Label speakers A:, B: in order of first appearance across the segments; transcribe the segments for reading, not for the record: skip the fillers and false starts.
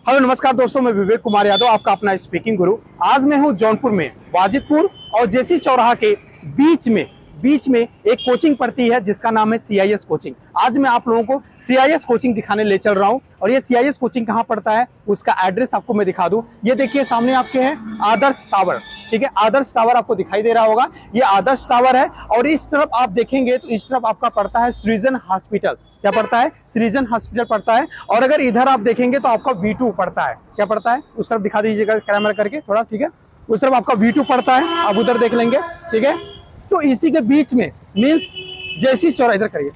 A: Hello नमस्कार दोस्तों, मैं विवेक कुमार यादव, आपका अपना स्पीकिंग गुरु। आज मैं हूं जौनपुर में, वाजिदपुर और जेसी चौराहा के बीच में एक कोचिंग पड़ती है जिसका नाम है CIS कोचिंग। आज मैं आप लोगों को CIS कोचिंग दिखाने ले चल रहा हूं और ये CIS कोचिंग कहां पड़ता है उसका एड्रेस आपको मैं दिखा दूं। ये देखिए सामने आपके है आदर्श टावर, ठीक है। आदर्श टावर आपको दिखाई दे रहा होगा, ये आदर्श टावर है। और इस तरफ आप देखेंगे तो इस तरफ आपका पड़ता है सृजन हॉस्पिटल। क्या पड़ता है? सृजन हॉस्पिटल पड़ता है। और अगर इधर आप देखेंगे तो आपका V2 पड़ता है। क्या पड़ता है? उस तरफ दिखा दीजिएगा कैमरा करके थोड़ा, ठीक है। उस तरफ आपका V2 पड़ता है, आप उधर देख लेंगे, ठीक है। तो इसी के बीच में मीन्स जेसी चौराहा, इधर करिए,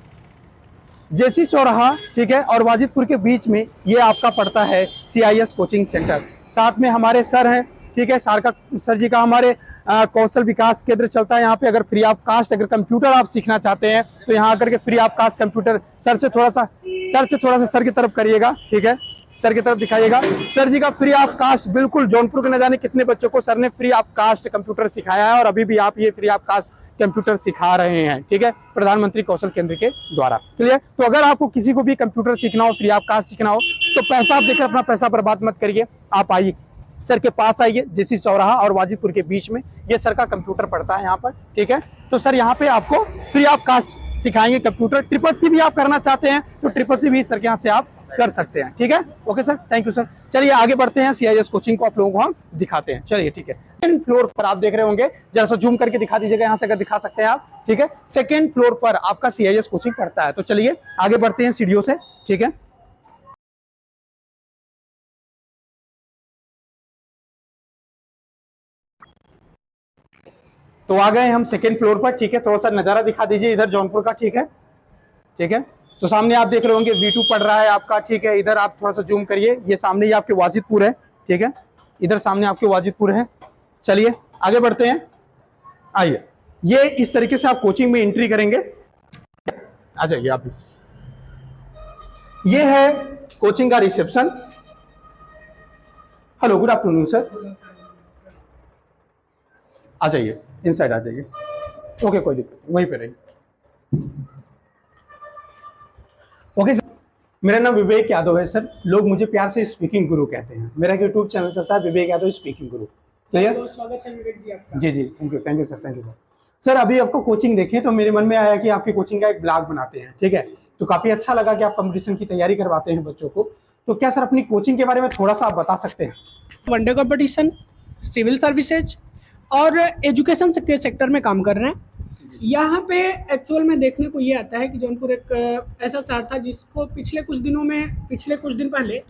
A: जेसी चौराहा, ठीक है, और वाजिदपुर के बीच में ये आपका पड़ता है CIS कोचिंग सेंटर। साथ में हमारे सर हैं, ठीक है। सर जी का हमारे कौशल विकास केंद्र चलता है यहाँ पे। अगर फ्री ऑफ कास्ट अगर कंप्यूटर आप सीखना चाहते हैं तो यहाँ आकर के free of cost computer, sir से थोड़ा सा सर की तरफ करिएगा, ठीक है, सर की तरफ दिखाइएगा। सर जी का फ्री ऑफ कास्ट बिल्कुल जौनपुर के न जाने कितने बच्चों को सर ने फ्री ऑफ कास्ट कंप्यूटर सिखाया है और अभी भी आप ये फ्री ऑफ कास्ट कंप्यूटर सिखा रहे हैं, ठीक है, प्रधानमंत्री कौशल केंद्र के द्वारा। क्लियर? तो अगर आपको किसी को भी कंप्यूटर सीखना हो, फ्री ऑफ कास्ट सीखना हो, तो पैसा आप देकर अपना पैसा बर्बाद मत करिए, आप आइए सर के पास आइए। जेसी चौराहा और वाजिदपुर के बीच में ये सर का कंप्यूटर पड़ता है यहाँ पर, ठीक है। तो सर यहाँ पे आपको फ्री ऑफ कास्ट सिखाएंगे कंप्यूटर। CCC भी आप करना चाहते हैं तो CCC भी सर के यहाँ से आप कर सकते हैं, ठीक है। Okay sir, thank you sir. चलिए आगे बढ़ते हैं, CIS कोचिंग को आप लोगों को हम दिखाते हैं। चलिए, ठीक है। सेकंड फ्लोर पर आप देख रहे होंगे, जरा सा जूम करके दिखा दीजिएगा यहाँ से अगर दिखा सकते हैं आप, ठीक है। सेकंड फ्लोर पर आपका CIS कोचिंग पड़ता है। तो चलिए आगे बढ़ते हैं सीढ़ियों से, ठीक है। तो आ गए हम सेकंड फ्लोर पर, ठीक है। थोड़ा सा नजारा दिखा दीजिए इधर जौनपुर का, ठीक है, ठीक है। तो सामने आप देख रहे होंगे V2 पड़ रहा है आपका, ठीक है। इधर आप थोड़ा सा जूम करिए, ये सामने ही आपके वाजिदपुर है, ठीक है। इधर सामने आपके वाजिदपुर है। चलिए आगे बढ़ते हैं, आइए। ये इस तरीके से आप कोचिंग में एंट्री करेंगे, आ जाइए आप भी। ये है कोचिंग का reception. Hello, good afternoon sir, आ जाइए, इनसाइड आ जाइए। ओके, कोई दिक्कत नहीं, वहीं पे रहिए। ओके सर, मेरा नाम विवेक यादव है सर। लोग मुझे प्यार से स्पीकिंग गुरु कहते हैं। मेरा यूट्यूब चैनल चलता है विवेक यादव स्पीकिंग गुरु। क्लियर?
B: स्वागत है विवेक जी आपका।
A: जी जी, thank you sir, thank you sir. Sir अभी आपको कोचिंग देखें तो मेरे मन में आया कि आपकी कोचिंग का एक ब्लॉग बनाते हैं, ठीक है। तो काफी अच्छा लगा कि आप कंपटीशन की तैयारी करवाते हैं बच्चों को। तो क्या सर अपनी कोचिंग के बारे में थोड़ा सा आप बता सकते हैं?
B: वनडे कंपटीशन, सिविल सर्विसेज और एजुकेशन के सेक्टर में काम कर रहे हैं। यहाँ पे एक्चुअल में देखने को ये आता है कि जौनपुर एक ऐसा शहर था जिसको पिछले कुछ दिन पहले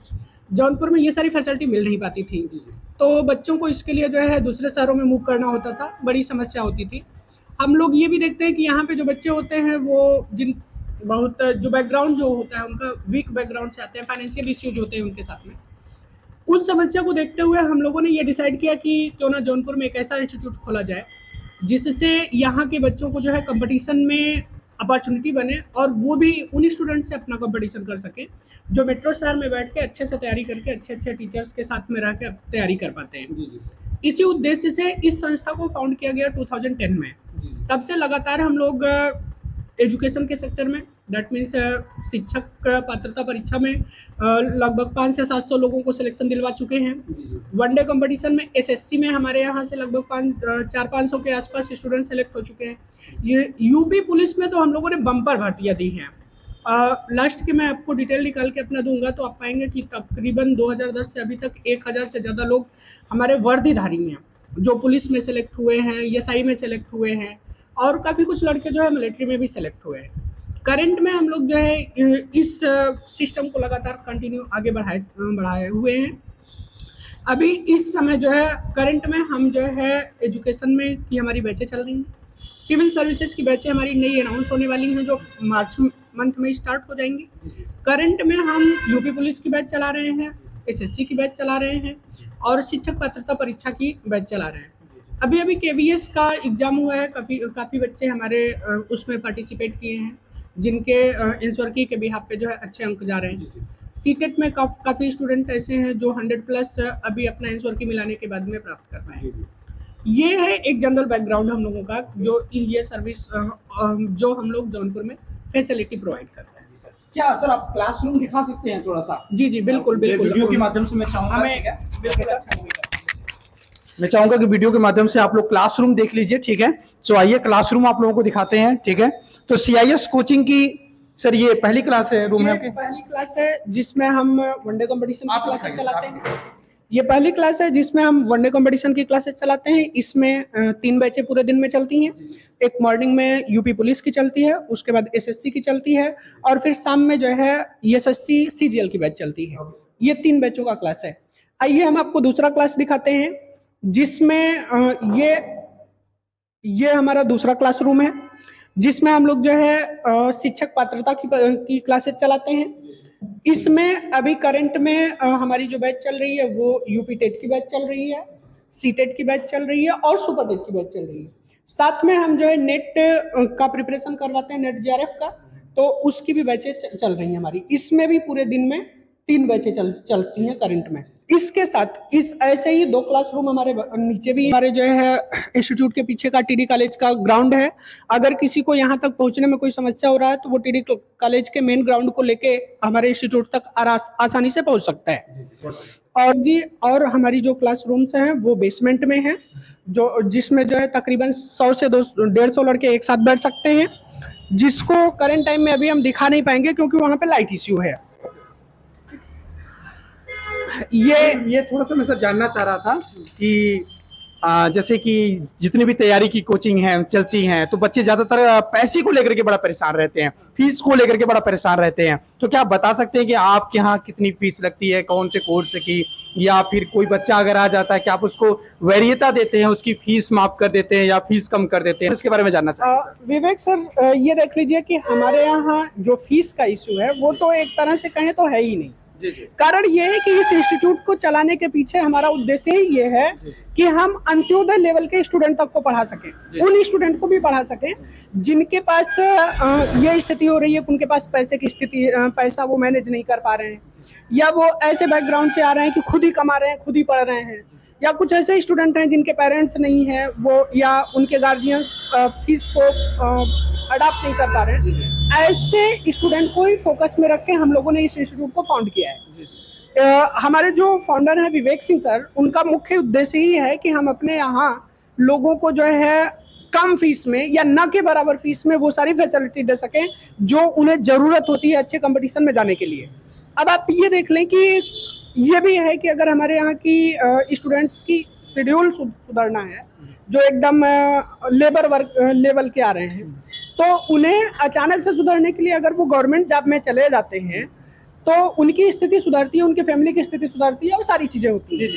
B: जौनपुर में ये सारी फैसिलिटी मिल नहीं पाती थी। तो बच्चों को इसके लिए जो है दूसरे शहरों में मूव करना होता था, बड़ी समस्या होती थी। हम लोग ये भी देखते हैं कि यहाँ पे जो बच्चे होते हैं वो जो बैकग्राउंड जो होता है उनका वीक बैकग्राउंड से आते हैं, फाइनेंशियल इश्यूज होते हैं उनके साथ में। उस समस्या को देखते हुए हम लोगों ने ये डिसाइड किया कि क्यों ना जौनपुर में एक ऐसा इंस्टीट्यूट खोला जाए जिससे यहाँ के बच्चों को जो है कंपटीशन में अपॉर्चुनिटी बने और वो भी उन स्टूडेंट से अपना कंपटीशन कर सके जो मेट्रो शहर में बैठ के अच्छे से तैयारी करके अच्छे टीचर्स के साथ में रह के तैयारी कर पाते हैं। इसी उद्देश्य से इस संस्था को फाउंड किया गया 2010 में। तब से लगातार हम लोग एजुकेशन के सेक्टर में, दैट मीन्स शिक्षक पात्रता परीक्षा में लगभग 500 से 700 लोगों को सिलेक्शन दिलवा चुके हैं। वनडे कंपटीशन में SSC में हमारे यहाँ से लगभग 400-500 के आसपास स्टूडेंट सेलेक्ट हो चुके हैं। ये UP पुलिस में तो हम लोगों ने बम्पर भर्तियाँ दी हैं। लास्ट की मैं आपको डिटेल निकाल के अपना दूंगा तो आप पाएंगे कि तकरीबन 2010 से अभी तक 1000 से ज़्यादा लोग हमारे वर्दीधारी हैं जो पुलिस में सेलेक्ट हुए हैं, SI में सेलेक्ट हुए हैं और काफ़ी कुछ लड़के जो है मिलिट्री में भी सेलेक्ट हुए हैं। करंट में हम लोग जो है इस सिस्टम को लगातार कंटिन्यू आगे बढ़ाए हुए हैं। अभी इस समय जो है करंट में हम जो है एजुकेशन में की हमारी बैचें चल रही हैं। सिविल सर्विसेज की बैचें हमारी नई अनाउंस होने वाली हैं जो मार्च मंथ में स्टार्ट हो जाएंगी। करंट में हम UP पुलिस की बैच चला रहे हैं, SSC की बैच चला रहे हैं और शिक्षक पात्रता परीक्षा की बैच चला रहे हैं। अभी KVS का एग्ज़ाम हुआ है, काफ़ी बच्चे हमारे उसमें पार्टिसिपेट किए हैं जिनके इंश्योरिटी के बिहाफ पे जो है अच्छे अंक जा रहे हैं। CTET में काफ़ी स्टूडेंट ऐसे हैं जो 100+ अभी अपना इंश्योरिटी मिलाने के बाद में प्राप्त कर पाए हैं। ये है एक जनरल बैकग्राउंड हम लोगों का जो ये सर्विस जो हम लोग जौनपुर में फैसिलिटी प्रोवाइड कर रहे हैं।
A: क्या सर आप क्लासरूम दिखा सकते हैं थोड़ा सा?
B: जी जी बिल्कुल बिल्कुल।
A: वीडियो के माध्यम से मैं चाहूंगा,
B: हमें
A: ठीक है?
B: बिल्कुल अच्छा लगेगा।
A: मैं चाहूंगा कि वीडियो के माध्यम से आप लोग क्लासरूम देख लीजिए, ठीक है? तो आइए क्लासरूम आप लोगों को दिखाते हैं, ठीक है? तो सीआईएस कोचिंग की सर ये पहली क्लास है, रूम है
B: ये
A: आपके?
B: पहली क्लास है जिसमें हम वनडे कंपटीशन की
A: आप
B: क्लासेस
A: दिखाइए,
B: चलाते
A: आप
B: हैं। ये पहली क्लास है जिसमें हम वनडे कंपटीशन की क्लासेस चलाते हैं। इसमें 3 बैचें पूरे दिन में चलती हैं। एक मॉर्निंग में यूपी पुलिस की चलती है, उसके बाद एसएससी की चलती है, और फिर शाम में जो है एसएससी सीजीएल की बैच चलती है। ये 3 बैचों का क्लास है। आइए हम आपको दूसरा क्लास दिखाते हैं, जिसमें ये हमारा दूसरा क्लासरूम है, जिसमें हम लोग जो है शिक्षक पात्रता की क्लासेस चलाते हैं। इसमें अभी करंट में हमारी जो बैच चल रही है वो यूपी टेट की बैच चल रही है, सी टेट की बैच चल रही है और सुपर टेट की बैच चल रही है। साथ में हम जो है नेट का प्रिपरेशन करवाते हैं, नेट जेआरएफ का, तो उसकी भी बैचें चल रही हैं हमारी। इसमें भी पूरे दिन में 3 बैचें चलती हैं करंट में। इसके साथ इस ऐसे ही 2 क्लासरूम हमारे नीचे भी हमारे जो है इंस्टीट्यूट के पीछे का टीडी कॉलेज का ग्राउंड है। अगर किसी को यहाँ तक पहुँचने में कोई समस्या हो रहा है तो वो टीडी कॉलेज के मेन ग्राउंड को लेके हमारे इंस्टीट्यूट तक आसानी से पहुँच सकता है। और हमारी जो क्लासरूम्स हैं वो बेसमेंट में है, जिसमें जो है तकरीबन 100 से 150 लड़के एक साथ बैठ सकते हैं, जिसको करंट टाइम में अभी हम दिखा नहीं पाएंगे क्योंकि वहाँ पे लाइट इश्यू है।
A: ये थोड़ा सा मैं सर जानना चाह रहा था कि जैसे कि जितनी भी तैयारी की कोचिंग है चलती हैं तो बच्चे ज्यादातर पैसे को लेकर के बड़ा परेशान रहते हैं, फीस को लेकर के बड़ा परेशान रहते हैं। तो क्या आप बता सकते हैं कि आपके यहाँ कितनी फीस लगती है, कौन से कोर्स की, या फिर कोई बच्चा अगर आ जाता है क्या आप उसको वरीयता देते हैं, उसकी फीस माफ कर देते हैं या फीस कम कर देते हैं? इसके बारे में जानना चाहता हूं।
B: विवेक सर, ये देख लीजिए कि हमारे यहाँ जो फीस का इश्यू है वो तो एक तरह से कहें तो है ही नहीं। कारण ये है कि इस इंस्टीट्यूट को चलाने के पीछे हमारा उद्देश्य ही ये है कि हम अंत्योदय लेवल के स्टूडेंट तक को पढ़ा सकें, उन स्टूडेंट को भी पढ़ा सकें जिनके पास ये स्थिति हो रही है, उनके पास पैसे की स्थिति, पैसा वो मैनेज नहीं कर पा रहे हैं, या वो ऐसे बैकग्राउंड से आ रहे हैं कि खुद ही कमा रहे हैं, खुद ही पढ़ रहे हैं, या कुछ ऐसे स्टूडेंट हैं जिनके पेरेंट्स नहीं हैं वो, या उनके गार्जियंस फीस को अडॉप्ट नहीं कर पा रहे हैं। ऐसे स्टूडेंट को ही फोकस में रख के हम लोगों ने इस इंस्टीट्यूट को फाउंड किया है। हमारे जो फाउंडर हैं विवेक सिंह सर, उनका मुख्य उद्देश्य ही है कि हम अपने यहाँ लोगों को जो है कम फीस में या न के बराबर फीस में वो सारी फैसिलिटी दे सकें जो उन्हें ज़रूरत होती है अच्छे कंपटीशन में जाने के लिए। अब आप ये देख लें कि ये भी है कि अगर हमारे यहाँ की स्टूडेंट्स की शेड्यूल सुधरना है, जो एकदम लेबर वर्क लेवल के आ रहे हैं, तो उन्हें अचानक से सुधरने के लिए अगर वो गवर्नमेंट जॉब में चले जाते हैं तो उनकी स्थिति सुधरती है, उनकी फैमिली की स्थिति सुधरती है और सारी चीज़ें होती हैं।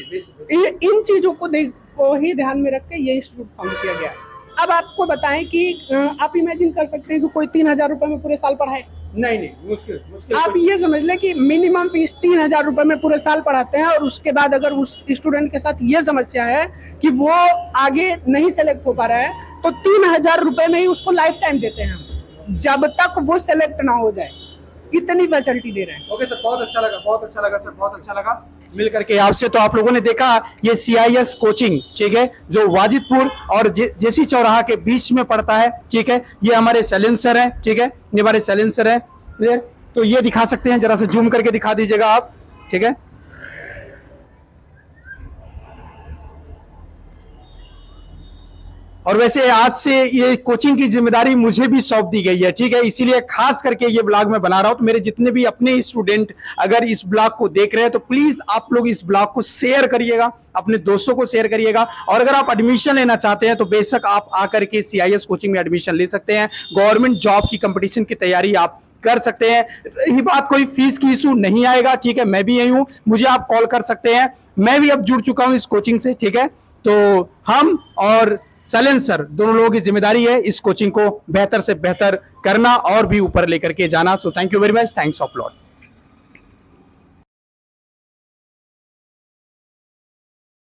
B: इन चीज़ों को ही ध्यान में रख के ये इंस्टीट्यूट फाउंड किया गया। अब आपको बताएं कि आप इमेजिन कर सकते हैं कि कोई 3,000 रुपये में पूरे साल पढ़ाए?
A: नहीं, मुश्किल।
B: आप ये समझ लें कि मिनिमम फीस 3,000 रुपये में पूरे साल पढ़ाते हैं, और उसके बाद अगर उस स्टूडेंट के साथ ये समस्या है कि वो आगे नहीं सेलेक्ट हो पा रहा है तो 3,000 रुपये में ही उसको लाइफ टाइम देते हैं हम, जब तक वो सेलेक्ट ना हो जाए। इतनी फैसिलिटी दे रहे हैं।
A: ओके सर, बहुत अच्छा लगा सर, बहुत अच्छा लगा मिल करके आपसे। तो आप लोगों ने देखा ये सीआईएस कोचिंग, ठीक है, जो वाजिदपुर और जेसी चौराहा के बीच में पड़ता है, ठीक है। ये हमारे सैलेंसर है, ठीक है, ये हमारे सैलेंसर है, क्लियर। तो ये दिखा सकते हैं, जरा से जूम करके दिखा दीजिएगा आप, ठीक है। और वैसे आज से ये कोचिंग की जिम्मेदारी मुझे भी सौंप दी गई है, ठीक है, इसीलिए खास करके ये ब्लॉग मैं बना रहा हूं। तो मेरे जितने भी अपने स्टूडेंट अगर इस ब्लॉग को देख रहे हैं तो प्लीज आप लोग इस ब्लॉग को शेयर करिएगा, अपने दोस्तों को शेयर करिएगा। और अगर आप एडमिशन लेना चाहते हैं तो बेशक आप आकर के सीआईएस कोचिंग में एडमिशन ले सकते हैं। गवर्नमेंट जॉब की कंपटीशन की तैयारी आप कर सकते हैं। ये बात कोई फीस की इशू नहीं आएगा, ठीक है। मैं भी यही हूं, मुझे आप कॉल कर सकते हैं, मैं भी अब जुड़ चुका हूं इस कोचिंग से, ठीक है। तो हम और सैलेंसर दोनों लोगों की जिम्मेदारी है इस कोचिंग को बेहतर से बेहतर करना और भी ऊपर लेकर के जाना। So thank you very much, thanks of lot.